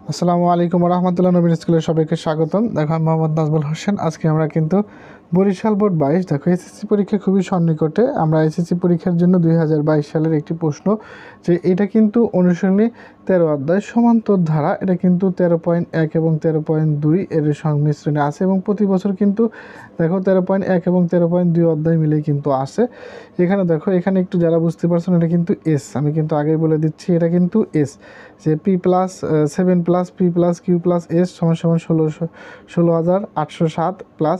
আসসালামু আলাইকুম রহমতুল্লাহ নবীন স্কুলের সবাইকে স্বাগতম। দেখো আমি মোহাম্মদ নাজমুল হোসেন। আজকে আমরা কিন্তু বরিশাল বোর্ড 22 দেখো এসএসসি পরীক্ষা খুবই সন্নিকটে। আমরা এসএসসি পরীক্ষার জন্য 2022 সালের একটি প্রশ্ন, যে এটা কিন্তু অনুশীলনী 13 অধ্যায় সমান্তর ধারা, এটা কিন্তু 13.1 এবং 13.2 এর সংমিশ্রণে আছে এবং প্রতি বছর কিন্তু দেখো 13.1 এবং 13.2 অধ্যায় মিলেই কিন্তু আসে। এখানে দেখো, এখানে একটু যারা বুঝতে পারছেন, এটা কিন্তু এস, আমি কিন্তু আগেই বলে দিচ্ছি এটা কিন্তু এস, যে P plus 7 plus P plus Q plus S সমান সমান 16,807 প্লাস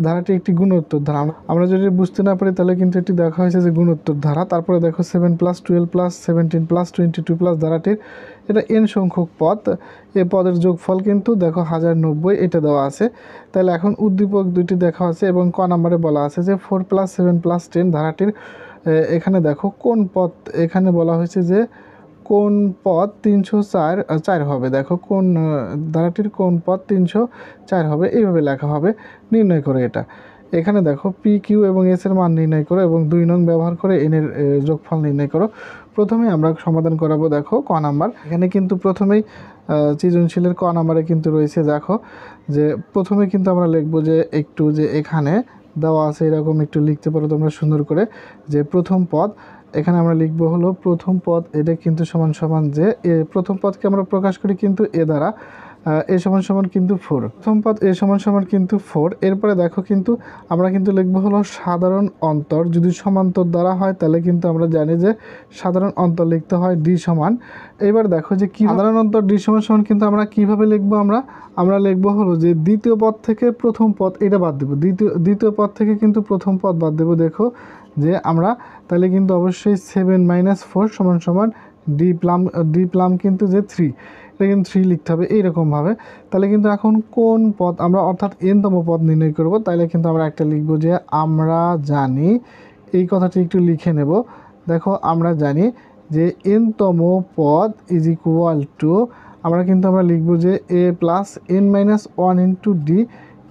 ধারাটি একটি গুণোত্তর ধারা। আমরা যদি বুঝতে না পারি তাহলে কিন্তু এটি দেখা হয়েছে যে গুণোত্তর ধারা। তারপরে দেখো 7 প্লাস 12 প্লাস 17 প্লাস 22 প্লাস ধারাটির এটা এন সংখ্যক পদ, এ পদের যোগফল কিন্তু দেখো 1090 এটা দেওয়া আছে। তাহলে এখন উদ্দীপক দুইটি দেখা আছে এবং ক নাম্বারে বলা আছে যে 4 প্লাস 7 প্লাস 10 ধারাটির এখানে দেখো কোন পদ, এখানে বলা হয়েছে যে কোন পদ 304 হবে। দেখো কোন ধারাটির কোন পদ 304 হবে, এইভাবে লেখা হবে। নির্ণয় করে এটা, এখানে দেখো পি কিউ এবং এস এর মান নির্ণয় করো এবং 2 নং ব্যবহার করে এন এর যোগফল নির্ণয় করো। প্রথমে আমরা সমাধান করাবো দেখো ক নাম্বার। এখানে কিন্তু প্রথমেই সৃজনশীলের ক নাম্বারে কিন্তু রয়েছে দেখো যে প্রথমে কিন্তু আমরা লিখবো যে একটু যে এখানে দেওয়া আছে এরকম একটু লিখতে পারো তোমরা সুন্দর করে, যে প্রথম পদ এখানে আমরা লিখবো হলো প্রথম পদ, এটা কিন্তু সমান সমান যে প্রথম পদকে আমরা প্রকাশ করি কিন্তু এ দ্বারা, এ সমান সমান কিন্তু 4, প্রথম পদ এ সমান সমান কিন্তু 4। এরপরে দেখো কিন্তু আমরা কিন্তু লিখবো হলো সাধারণ অন্তর, যদি সমান্তর দ্বারা হয় তাহলে কিন্তু আমরা জানি যে সাধারণ অন্তর লিখতে হয় ডি সমান। এবার দেখো যে কি সাধারণ অন্তর ডি সমান সমান কিন্তু আমরা কিভাবে লিখবো, আমরা লিখবো হলো যে দ্বিতীয় পদ থেকে প্রথম পদ এটা বাদ দেবো, দ্বিতীয় পদ থেকে কিন্তু প্রথম পদ বাদ দেবো। দেখো যে আমরা তাহলে কিন্তু অবশ্যই 7 - 4 সমান সমান ডি প্লাম কিন্তু যে 3, এটা কিন্তু 3 লিখতে হবে এইরকমভাবে। তাহলে কিন্তু এখন কোন পদ আমরা অর্থাৎ এনতম পদ নির্ণয় করব, তাহলে কিন্তু আমরা একটা লিখবো যে আমরা জানি, এই কথাটি একটু লিখে নেব। দেখো আমরা জানি যে এনতম পদ ইজ ইকুয়াল টু, আমরা লিখবো যে A plus N minus 1 into D,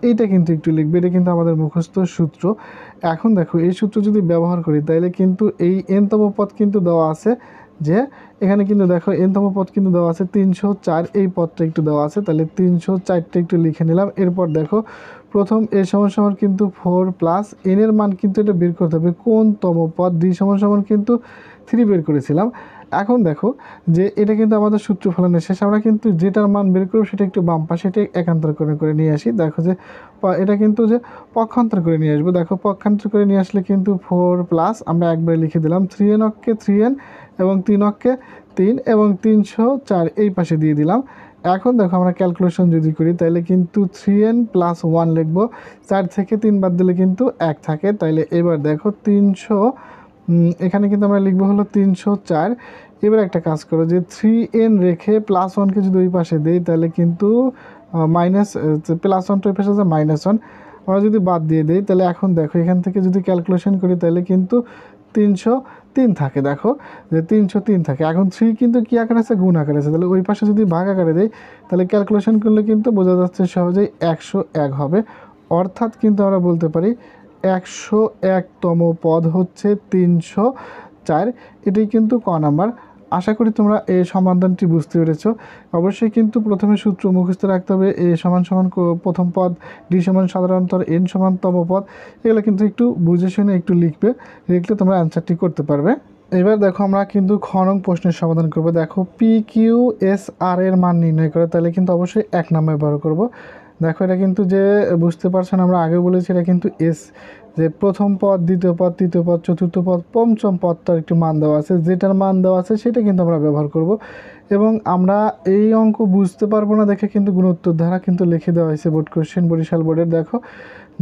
এইটা কিন্তু একটু লিখবে, এটা কিন্তু আমাদের মুখস্থ সূত্র। এখন দেখো এই সূত্র যদি ব্যবহার করি তাহলে কিন্তু এই এনতম পদ কিন্তু দেওয়া আছে, যে এখানে কিন্তু দেখো এনতম পদ কিন্তু দেওয়া আছে 304, এই পদটা একটু দেওয়া আছে, তাহলে 304টা একটু লিখে নিলাম। এরপর দেখো প্রথম এ সমান সমান কিন্তু 4 প্লাস এন এর মান কিন্তু এটা বের করতে হবে কোন তম পদ, ডি সমান সমান কিন্তু 3 বের করেছিলাম। এখন দেখো যে এটা কিন্তু আমাদের সূত্র ফলনের শেষ, আমরা কিন্তু যেটার মান বের করবো সেটা একটু বাম পাশে এটা একান্তর করে নিয়ে আসি। দেখো যে এটা কিন্তু যে পক্ষান্তর করে নিয়ে আসবো, দেখো পক্ষান্তর করে নিয়ে আসলে কিন্তু 4 প্লাস আমরা একবারে লিখে দিলাম 3n অক্ষে 3n এবং 3 অক্ষে 3 এবং 304 এই পাশে দিয়ে দিলাম। এখন দেখো আমরা ক্যালকুলেশন যদি করি তাহলে কিন্তু 3n প্লাস 1 লিখবো, 4 থেকে 3 বাদ দিলে কিন্তু 1 থাকে। তাইলে এবার দেখো 300, এখানে কিন্তু আমরা লিখবো হলো 304। এবার একটা কাজ করো যে 3n রেখে প্লাস 1কে যদি ওই পাশে দেই তাহলে কিন্তু মাইনাস প্লাস 1 ওই পাশে আছে -1, আমরা যদি বাদ দিয়ে দিই তাহলে এখন দেখো এখান থেকে যদি ক্যালকুলেশন করি তাহলে কিন্তু 303 থাকে। দেখো যে 303 থাকে। এখন 3 কিন্তু কী আকার আছে, গুণ আকার আছে, তাহলে ওই পাশে যদি ভাগ আকারে দেই তাহলে ক্যালকুলেশন করলে কিন্তু বোঝা যাচ্ছে সহজেই 101 হবে। অর্থাৎ কিন্তু আমরা বলতে পারি 101তম পদ হচ্ছে 304, এটাই কিন্তু ক নাম্বার। আশা করি তোমরা এই সমাধানটি বুঝতে পেরেছ। অবশ্যই কিন্তু প্রথমে সূত্র মুখস্থ রাখতে হবে, এ সমান সমান প্রথম পদ, ডি সমান সাধারণতর, এন সমান তম পদ, এগুলো কিন্তু একটু বুঝে শুনে একটু লিখলে তোমরা অ্যান্সারটি করতে পারবে। এবার দেখো আমরা কিন্তু খ নং প্রশ্নের সমাধান করব। দেখো পি কিউ এস আর এর মান নির্ণয় করে, তাহলে কিন্তু অবশ্যই 1 নাম্বার ব্যবহার করব। দেখো এটা কিন্তু যে বুঝতে পারছেন, আমরা আগে বলেছি এটা কিন্তু এস, যে প্রথম পদ, দ্বিতীয় পদ, তৃতীয় পদ, চতুর্থ পদ, পঞ্চম পদটার একটু মান দেওয়া আছে, যেটার মান দেওয়া আছে সেটা কিন্তু আমরা ব্যবহার করব। এবং আমরা এই অঙ্ক বুঝতে পারবো না দেখে কিন্তু গুণোত্তর ধারা কিন্তু লিখে দেওয়া হয়েছে বোর্ড কোশ্চেন, বরিশাল বোর্ডের। দেখো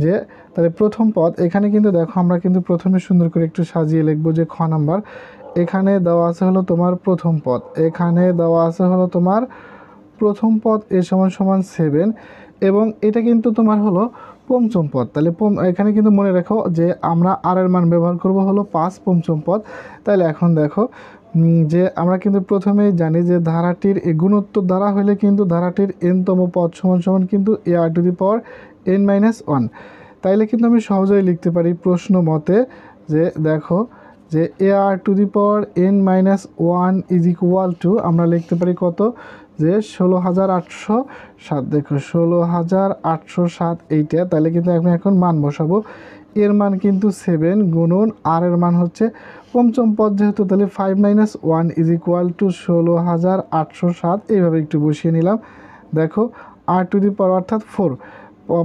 যে তাহলে প্রথম পদ, এখানে কিন্তু দেখো আমরা কিন্তু প্রথমে সুন্দর করে একটু সাজিয়ে লিখবো যে খ নাম্বার, এখানে দেওয়া আছে হলো তোমার প্রথম পদ, এখানে দেওয়া আছে হলো তোমার প্রথম পদ এ সমান সমান 7 এবং এটা কিন্তু তোমার হলো পঞ্চম পদ। তাহলে এখানে কিন্তু মনে রাখো যে আমরা আর এর মান ব্যবহার করব হলো 5, পঞ্চম পদ। তাহলে এখন দেখো যে আমরা কিন্তু প্রথমেই জানি যে ধারাটির গুণোত্তর দ্বারা হলে কিন্তু ধারাটির এনতম পদ সমান সমান কিন্তু ar⁻n-1। তাইলে কিন্তু আমি সহজেই লিখতে পারি প্রশ্ন মতে যে দেখো যে ar⁻n-1 ইজ ইকুয়াল টু, আমরা লিখতে পারি কত, যে 16,807, দেখো 16,807 এইটা, তাহলে কিন্তু আমি এখন মান বসাবো। এর মান কিন্তু 7 গুণন আর এর মান হচ্ছে পঞ্চম পদ যেহেতু, তাহলে 5 - 1 = 16,807, এইভাবে একটু বসিয়ে নিলাম। দেখো r⁴ অর্থাৎ 4,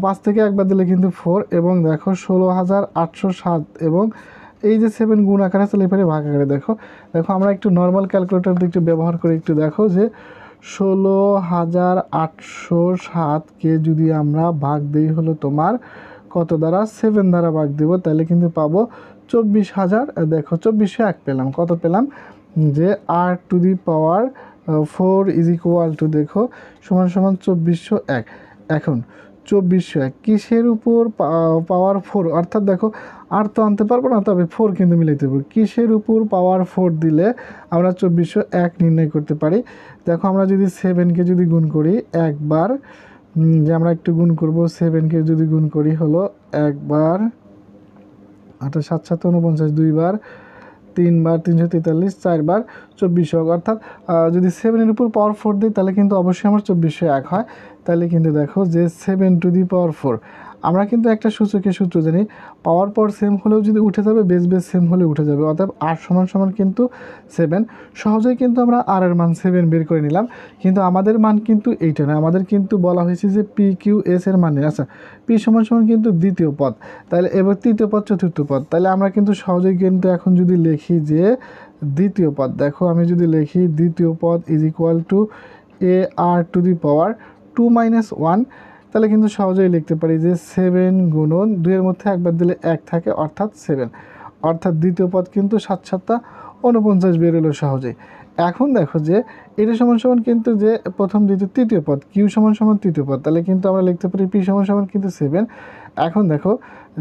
5 থেকে একবার দিলে কিন্তু 4, এবং দেখো 16,807 এবং এই যে 7 গুণ আকারে আছে এবারে ভাগ আকারে। দেখো আমরা একটু নর্মাল ক্যালকুলেটর একটু ব্যবহার করে একটু দেখো যে 16,807কে যদি আমরা ভাগ দিই হলো তোমার কত দ্বারা, 7 দ্বারা ভাগ দেব, তাহলে কিন্তু পাবো 24,000। দেখো 2401 পেলাম। কত পেলাম যে r⁴ দেখো সমান সমান 2401। এখন 2401 কিসের উপর পাওয়ার 4, অর্থাৎ দেখো আর তো আনতে পারবো না, তবে 4 কিন্তু মিলাইতে পারবো। কিসের উপর পাওয়ার 4 দিলে আমরা 2401 নির্ণয় করতে পারি। দেখো আমরা যদি 7কে যদি গুণ করি একবার, যে আমরা একটু গুণ করব, 7কে যদি গুণ করি হলো একবার, 7 7 49, 2বার, 3বার 343, 4বার 2400, অর্থাৎ যদি 7-এর উপর পাওয়ার 4 দিই তাহলে কিন্তু অবশ্যই আমার 2401 হয়। তাহলে কিন্তু দেখো যে 7⁴ আমরা কিন্তু একটা সূচকের সূত্র জানি, পাওয়ার পর সেম হলেও যদি উঠে যাবে, বেস সেম হলে উঠে যাবে, অর্থাৎ r সমান কিন্তু 7। সহজেই কিন্তু আমরা r এর মান 7 বের করে নিলাম, কিন্তু আমাদের মান কিন্তু এইটা না, আমাদের কিন্তু বলা হয়েছে যে PQS এর মানে। আচ্ছা, p সমান কিন্তু দ্বিতীয় পদ, তাহলে এবার তৃতীয় পদ চতুর্থ পদ, তাহলে আমরা কিন্তু সহজেই কিন্তু এখন যদি লিখি যে দ্বিতীয় পদ, দেখো আমি যদি লিখি দ্বিতীয় পদ = ar⁴ 2 - 1, তাহলে কিন্তু সহজেই লিখতে পারি যে 7 গুণন 2 এর মধ্যে একবার দিলে 1 থাকে, অর্থাৎ 7, অর্থাৎ দ্বিতীয় পদ কিন্তু 7 7 49 বের হলো সহজেই। এখন দেখো যে এটা সমান কিন্তু যে প্রথম দ্বিতীয় তৃতীয় পদ q সমান তৃতীয় পদ, তাহলে কিন্তু আমরা লিখতে পারি p সমান কিন্তু 7। এখন দেখো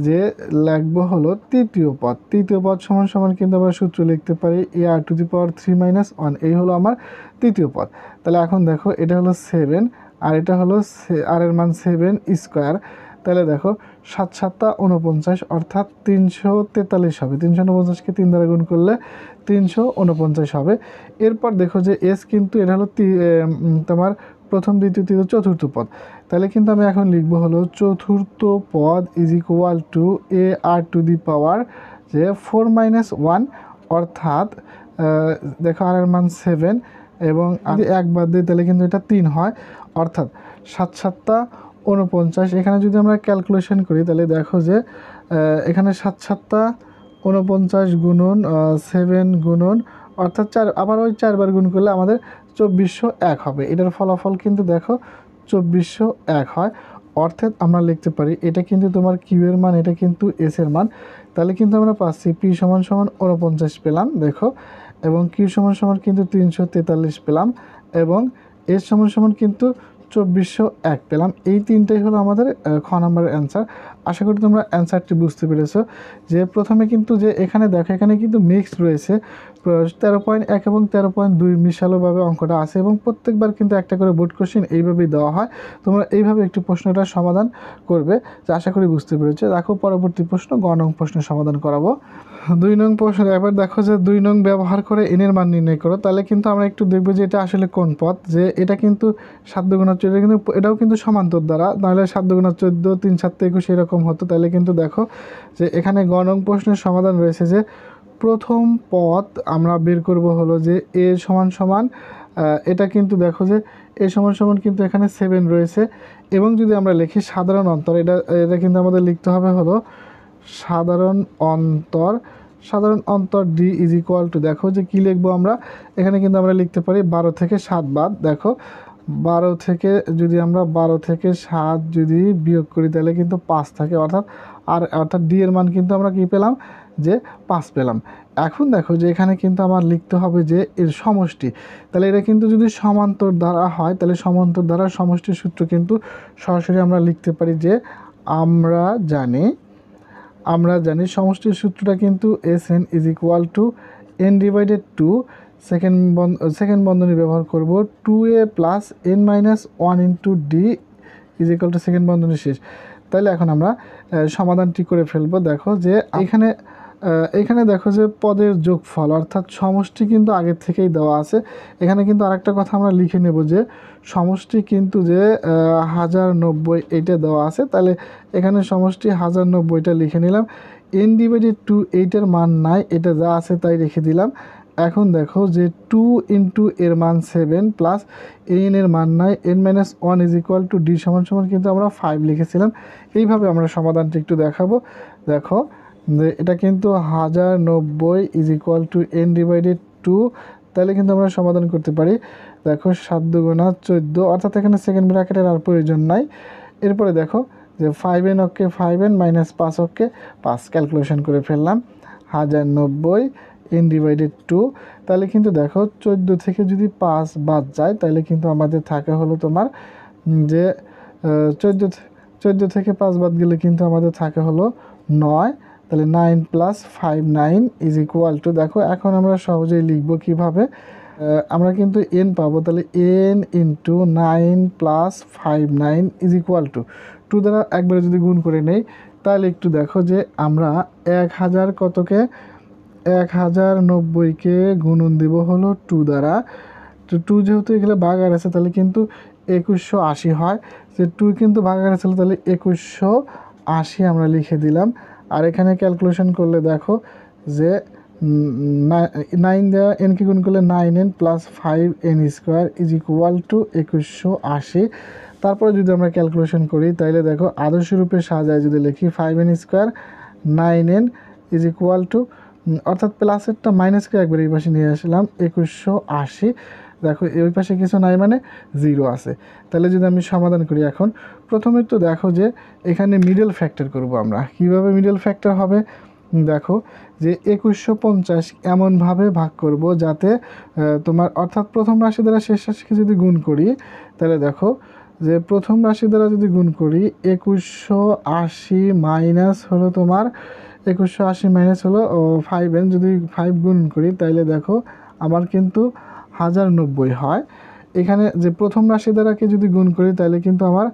যে লিখবো হলো তৃতীয় পদ সমান কিন্তু আমরা সূত্র লিখতে পারি ar⁴ 3 - 1, এই হলো আমার তৃতীয় পদ। তাহলে এখন দেখো এটা হলো 7 আর এটা হলো আর এর মান 7 স্কোয়ার, তাহলে দেখো 7 7 49, অর্থাৎ 343 হবে। 349কে 3 দ্বারা গুণ করলে 349 হবে। এরপর দেখো যে এস কিন্তু এটা হলো তোমার প্রথম দ্বিতীয় তৃতীয় চতুর্থ পদ, তাহলে কিন্তু আমি এখন লিখবো হলো চতুর্থ পদ = ar⁴ যে 4 - 1, অর্থাৎ দেখো আর এর মান 7 এবং যদি একবার দিই তাহলে কিন্তু এটা 3 হয়, অর্থাৎ 7 7 49। এখানে যদি আমরা ক্যালকুলেশন করি তাহলে দেখো যে এখানে 7 7 49 গুণন 7 গুণন, অর্থাৎ 4, আবার ওই 4 বার গুণ করলে আমাদের 2401 হবে। এটার ফলাফল কিন্তু দেখো 2401 হয়, অর্থাৎ আমরা লিখতে পারি এটা কিন্তু তোমার কিউ এর মান, এটা কিন্তু এস এর মান। তাহলে কিন্তু আমরা পাচ্ছি p সমান 49 পেলাম, দেখো, এবং কিউ সমান কিন্তু 343 পেলাম, এবং এস সমান কিন্তু 2401 পেলাম। এই তিনটাই হলো আমাদের খ নাম্বারের অ্যান্সার। আশা করি তোমরা অ্যান্সারটি বুঝতে পেরেছো। যে প্রথমে কিন্তু যে এখানে দেখো এখানে কিন্তু মিক্সড রয়েছে, 13.1 এবং 13.2 মিশালোভাবে অঙ্কটা আছে, এবং প্রত্যেকবার কিন্তু একটা করে বোর্ড কোশ্চেন এইভাবেই দেওয়া হয়। তোমরা এইভাবে একটি প্রশ্নটার সমাধান করবে, যে আশা করি বুঝতে পেরেছো। দেখো পরবর্তী প্রশ্ন, গ নং প্রশ্নের সমাধান করাবো। 2 নং প্রশ্ন, এবার দেখো যে 2 নং ব্যবহার করে n এর মান নির্ণয় করো। তাহলে কিন্তু আমরা একটু দেখবো যে এটা আসলে কোন পদ, যে এটা কিন্তু 7 × 14, কিন্তু এটাও কিন্তু সমান্তর দ্বারা, নাহলে 7 × 14 3 7 21 এরকম হতো। তাহলে কিন্তু দেখো যে এখানে গ নং প্রশ্নের সমাধান রয়েছে যে প্রথম পদ আমরা বের করব হলো যে a সমান এটা কিন্তু দেখো যে a সমান কিন্তু এখানে 7 রয়েছে, এবং যদি আমরা লিখি সাধারণ অন্তর, এটা কিন্তু আমাদের লিখতে হবে হলো সাধারণ অন্তর d = দেখো যে কী লিখবো আমরা, এখানে কিন্তু আমরা লিখতে পারি 12 থেকে 7 বাদ। দেখো 12 থেকে যদি আমরা 12 থেকে 7 যদি বিয়োগ করি তাহলে কিন্তু 5 থাকে, অর্থাৎ ডি এর মান কিন্তু আমরা কি পেলাম, যে 5 পেলাম। এখন দেখো যে এখানে কিন্তু আমার লিখতে হবে যে এর সমষ্টি, তাহলে এটা কিন্তু যদি সমান্তর দ্বারা হয় তাহলে সমান্তর দ্বারা সমষ্টির সূত্র কিন্তু সরাসরি আমরা লিখতে পারি যে আমরা জানি সমষ্টির সূত্রটা কিন্তু SN = n/2, সেকেন্ড বন্ধনী ব্যবহার করব 2a + n - 1 × d = সেকেন্ড বন্ধনী শেষ। তাহলে এখন আমরা সমাধানটি করে ফেলবো। দেখো যে এখানে এখানে দেখো যে পদের যোগফল অর্থাৎ সমষ্টি কিন্তু আগের থেকেই দেওয়া আছে। এখানে কিন্তু আরেকটা কথা আমরা লিখে নেব যে সমষ্টি কিন্তু যে 1090 এইটা দেওয়া আছে, তাহলে এখানে সমষ্টি 1090টা লিখে নিলাম। n ডিভাইডেড 2 এইটার মান নাই, এটা যা আছে তাই রেখে দিলাম। এখন দেখো যে 2 ইন্টু এর মান 7 প্লাস n এর মান নাই, n minus 1 is equal to D সমান সমান কিন্তু আমরা 5 লিখেছিলাম। এইভাবে আমরা সমাধানটা একটু দেখাবো। দেখো যে এটা কিন্তু 1090 is equal to n divided 2, তাহলে কিন্তু আমরা সমাধান করতে পারি। দেখো 7 দুগুণা 14, অর্থাৎ এখানে সেকেন্ড ব্র্যাকেটের আর প্রয়োজন নাই। এরপরে দেখো যে 5n অক্ষে 5n মাইনাস 5 অক্ষে 5 ক্যালকুলেশন করে ফেললাম। 1090 n ডিভাইডেড 2, তাহলে কিন্তু দেখো 14 থেকে যদি 5 বাদ যায় তাহলে কিন্তু আমাদের থাকে হলো তোমার যে 14 থেকে 5 বাদ গেলে কিন্তু আমাদের থাকে হলো 9, তাহলে 9 প্লাস 5 9 ইজ ইকুয়াল টু, দেখো এখন আমরা সহজেই লিখব কিভাবে। আমরা কিন্তু n পাবো, তাহলে n into 9 plus 5 9 is equal to 2 দ্বারা একবারে যদি গুণ করে নেই তাহলে একটু দেখো যে আমরা 1000 কতকে 1090কে গুণন দেব হলো 2 দ্বারা। তো 2 যেহেতু এখানে ভাগার আছে তাহলে কিন্তু 2180 হয়, যে 2 কিন্তু ভাগার আছে তাহলে 2180 আমরা লিখে দিলাম। আর এখানে ক্যালকুলেশন করলে দেখো যে 9 দেওয়া এনকে গুণ করলে 9n plus 5n square is equal to 2180। তারপরে যদি আমরা ক্যালকুলেশন করি তাহলে দেখো আদর্শ রূপে সাজায় যদি লিখি 5n square 9n is equal to, অর্থাৎ প্লাসেরটা মাইনাসকে একবার এই পাশে নিয়ে আসলাম 2180। দেখো ওই পাশে কিছু নাই মানে 0 আছে। তাহলে যদি আমি সমাধান করি এখন প্রথমে তো দেখো যে এখানে মিডল ফ্যাক্টর করব আমরা। কিভাবে মিডল ফ্যাক্টর হবে, দেখো যে 2150 এমনভাবে ভাগ করব যাতে তোমার অর্থাৎ প্রথম রাশি দ্বারা শেষ রাশিকে যদি গুণ করি তাহলে দেখো যে প্রথম রাশি দ্বারা যদি গুণ করি 2180 মাইনাস হলো তোমার 2180 মাইনাস হলো 5n, যদি 5 গুণ করি তাইলে দেখো আমার কিন্তু 1090 হয়। এখানে যে প্রথম রাশি দ্বারাকে যদি গুণ করি তাহলে কিন্তু আমার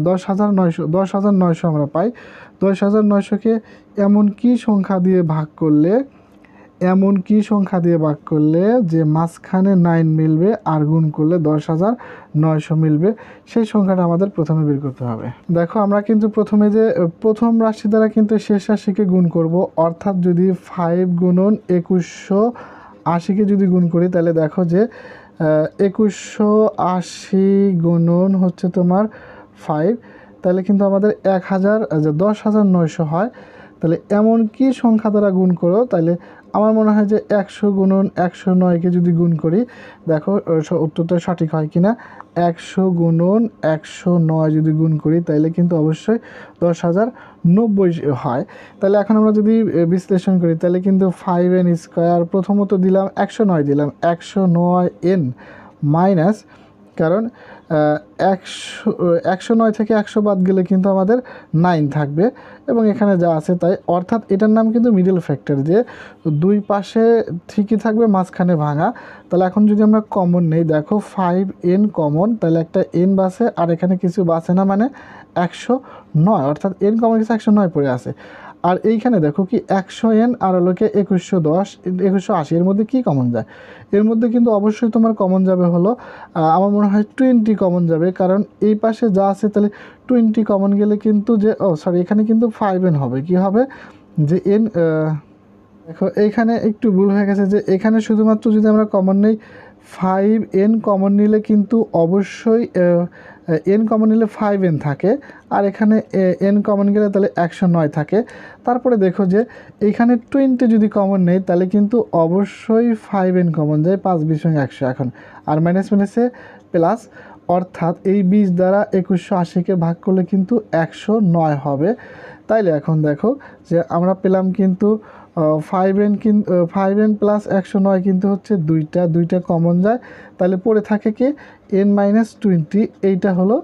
10,900 আমরা পাই। 10,900কে এমন কি সংখ্যা দিয়ে ভাগ করলে যে মাঝখানে 9 মিলবে আর গুণ করলে 10,900 মিলবে, সেই সংখ্যাটা আমাদের প্রথমে বের করতে হবে। দেখো আমরা কিন্তু প্রথমে যে প্রথম রাশি দ্বারা কিন্তু শেষ রাশিকে গুণ করব, অর্থাৎ যদি 5 গুণন 2180কে যদি গুণ করি তাহলে দেখো যে 2180 গুণন হচ্ছে তোমার 5, তাহলে কিন্তু আমাদের 10,900 হয়। তাহলে এমন কি সংখ্যা দ্বারা গুণ করো, তাহলে আমার মনে হয় যে 100 গুণন 109কে যদি গুণ করি, দেখো উত্তরটা সঠিক হয় কিনা। 100 গুণন 109 যদি গুণ করি তাহলে কিন্তু অবশ্যই 10,090 হয়। তাহলে এখন আমরা যদি বিশ্লেষণ করি তাহলে কিন্তু 5n স্কোয়ার প্রথমত দিলাম 109 দিলাম 109n মাইনাস, কারণ 109 থেকে 100 বাদ গেলে কিন্তু আমাদের 9 থাকবে এবং এখানে যা আছে তাই, অর্থাৎ এটার নাম কিন্তু মিডল ফ্যাক্টর, যে দুই পাশে ঠিকই থাকবে মাঝখানে ভাঙা। তাহলে এখন যদি আমরা কমন নেই, দেখো 5n কমন, তাহলে একটা n বাসে আর এখানে কিছু বাসে না মানে 109, অর্থাৎ n কমন কিছু 109 পড়ে আছে। আর এইখানে দেখো কি 100n আর হলোকে 2180 এর মধ্যে কি কমন যায়, এর মধ্যে কিন্তু অবশ্যই তোমার কমন যাবে হলো আমার মনে হয় 20 কমন যাবে, কারণ এই পাশে যা আছে তাহলে 20 কমন গেলে কিন্তু যে এখানে কিন্তু 5n হবে, কি হবে যে n, দেখো এইখানে একটু ভুল হয়ে গেছে যে এখানে শুধুমাত্র যদি আমরা কমন নেই 5n কমন নিলে কিন্তু অবশ্যই n কমন নিলে 5n থাকে, আর এখানে n কমন গেলে তাহলে 109 থাকে। তারপরে দেখো যে এইখানে 20 যদি কমন নেই তাহলে কিন্তু অবশ্যই 5n কমন যায়, 5 20 100 এখন, আর মাইনাস মাইনাসে প্লাস, অর্থাৎ এই 20 দ্বারা 2180কে ভাগ করলে কিন্তু 109 হবে। তাইলে এখন দেখো যে আমরা পেলাম কিন্তু 5n প্লাস 109 কিন্তু হচ্ছে দুইটা কমন যায়, তাহলে পড়ে থাকে কি n-20, এইটা হলো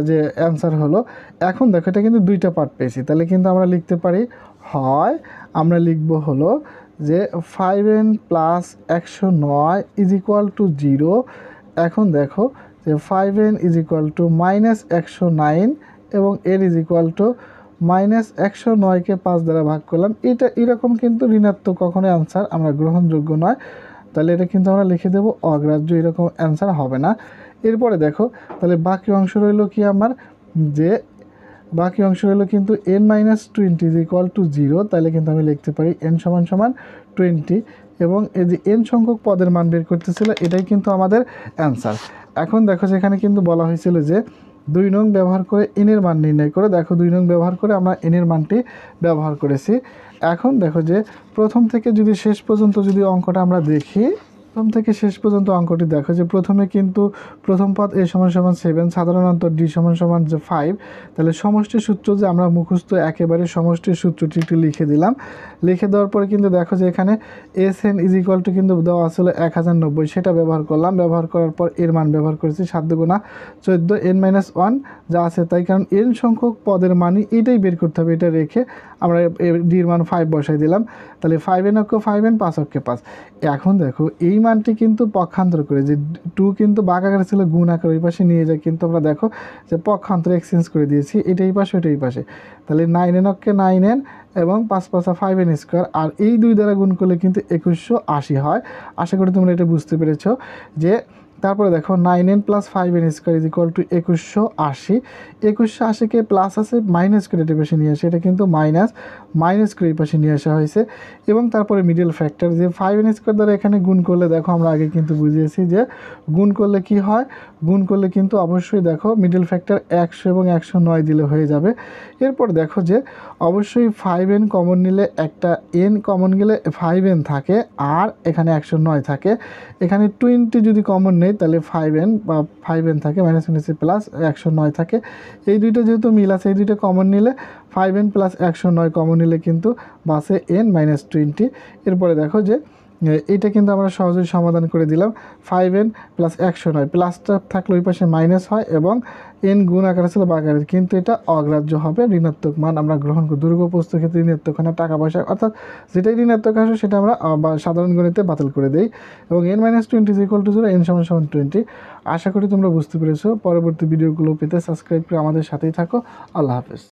যে অ্যান্সার হলো। এখন দেখো এটা কিন্তু দুইটা পার্ট পেয়েছি, তাহলে কিন্তু আমরা লিখতে পারি হয় আমরা লিখব হলো যে 5n plus 109 is equal to 0। এখন দেখো যে 5n is equal to minus 109 এবং n ইজ ইকুয়াল টু -109কে 5 দ্বারা ভাগ করলাম। এটা এরকম কিন্তু ঋণাত্মক কখনোই আনসার আমরা গ্রহণযোগ্য নয়, তাহলে এটা কিন্তু আমরা লিখে দেবো অগ্রাহ্য, এরকম অ্যান্সার হবে না। এরপরে দেখো তাহলে বাকি অংশ রইল কি আমার, যে বাকি অংশ রইল কিন্তু n-20 = 0, তাহলে কিন্তু আমি লিখতে পারি n = 20, এবং এই যে n সংখ্যক পদের মান বের করতেছিল এটাই কিন্তু আমাদের অ্যান্সার। এখন দেখো যেখানে কিন্তু বলা হয়েছিল যে 2 নং ব্যবহার করে n এর মান নির্ণয় করে, দেখো 2 নং ব্যবহার করে আমরা n এর মানটি ব্যবহার করেছি। এখন দেখো যে প্রথম থেকে যদি শেষ পর্যন্ত যদি অঙ্কটা আমরা দেখি, প্রথম থেকে শেষ পর্যন্ত অঙ্কটি দেখো যে প্রথমে কিন্তু প্রথম পদ a = 7, সাধারণত d = যে 5, তাহলে সমষ্টির সূত্র যে আমরা মুখস্থ একেবারে সমষ্টির সূত্রটি একটু লিখে দিলাম। লিখে দেওয়ার পরে কিন্তু দেখো যে এখানে SN = কিন্তু দেওয়া আসলে 1090, সেটা ব্যবহার করলাম। ব্যবহার করার পর এর মান ব্যবহার করেছি 7 × 14 n-1 যা আছে তাই, কারণ n সংখ্যক পদের মানই এটাই বের করতে হবে, এটা রেখে আমরা d এর মান 5 বসাই দিলাম। তাহলে 5n × 5n 5 × 5। এখন দেখো এই মানটি কিন্তু পক্ষান্তর করে, যে 2 কিন্তু ভাগ আকারে ছিল গুণ আকারে ওই পাশে নিয়ে যায়, কিন্তু আমরা দেখো যে পক্ষান্তরে এক্সচেঞ্জ করে দিয়েছি, এটাই পাশে ওটাই পাশে। তাহলে 9n কে 9n এবং 5 5 5n², আর এই 2 দ্বারা গুণ করলে কিন্তু 2180 হয়। আশা করি তোমরা এটা বুঝতে পেরেছো। যে তারপরে দেখো 9n + 5n² = 2180। 2180কে প্লাস আছে মাইনাস করে এটা পাশে নিয়ে আসে, এটা কিন্তু মাইনাস করে এই পাশে নিয়ে আসা হয়েছে। এবং তারপরে মিডল ফ্যাক্টর যে 5n² দ্বারা এখানে গুণ করলে দেখো আমরা আগে কিন্তু বুঝিয়েছি যে গুণ করলে কি হয়, গুণ করলে কিন্তু অবশ্যই দেখো মিডল ফ্যাক্টর 100 এবং 109 দিলে হয়ে যাবে। এরপর দেখো যে অবশ্যই 5n কমন নিলে একটা n কমন গেলে 5n থাকে, আর এখানে 109 থাকে। এখানে 20 যদি কমন নেই তাহলে 5n বা 5n থাকে, -20 প্লাস 109 থাকে। এই দুইটা যেহেতু মিল আছে, এই দুইটা কমন নিলে 5n + 109 কমন নিলে কিন্তু বাসে n-20। এরপরে দেখো যে এইটা কিন্তু আমরা সহজেই সমাধান করে দিলাম। 5n + 109, প্লাসটা থাকলে ওই পাশে মাইনাস হয় এবং n গুণ আকারে ছিল ভাগ আকারে, কিন্তু এটা অগ্রাহ্য হবে, ঋণাত্মক মান আমরা গ্রহণ করি। দৈর্ঘ্যপ্রস্থ ক্ষেত্রে ঋণাত্মক হয় না, টাকা পয়সা অর্থাৎ যেটাই ঋণাত্মক আসে সেটা আমরা সাধারণ গণিতে বাতিল করে দেই। এবং n-20 = 0, n = 20। আশা করি তোমরা বুঝতে পেরেছো। পরবর্তী ভিডিওগুলো পেতে সাবস্ক্রাইব করে আমাদের সাথেই থাকো। আল্লাহ হাফেজ।